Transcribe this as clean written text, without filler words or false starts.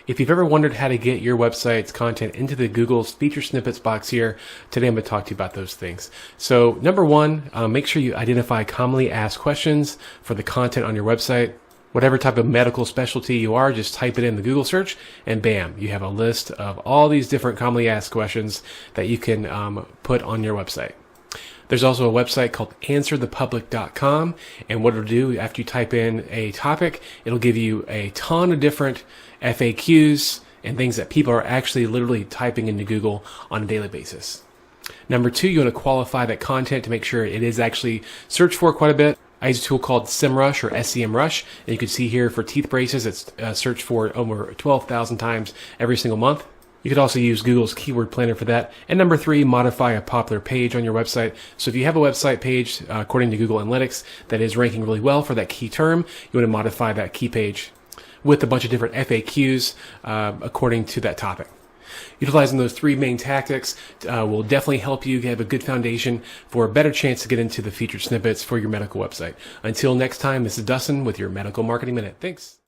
If you've ever wondered how to get your website's content into the Google's feature snippets box here, today I'm going to talk to you about those things. So number one, make sure you identify commonly asked questions for the content on your website. Whatever type of medical specialty you are, just type it in the Google search and bam, you have a list of all these different commonly asked questions that you can put on your website. There's also a website called answerthepublic.com, and what it'll do after you type in a topic, it'll give you a ton of different FAQs and things that people are actually literally typing into Google on a daily basis. Number two, you want to qualify that content to make sure it is actually searched for quite a bit. I use a tool called SEMrush or SEMrush, and you can see here for teeth braces, it's searched for over 12,000 times every single month. You could also use Google's keyword planner for that. And number three, modify a popular page on your website. So if you have a website page, according to Google Analytics, that is ranking really well for that key term, you want to modify that key page with a bunch of different FAQs according to that topic. Utilizing those three main tactics will definitely help you have a good foundation for a better chance to get into the featured snippets for your medical website. Until next time, this is Dustin with your Medical Marketing Minute. Thanks.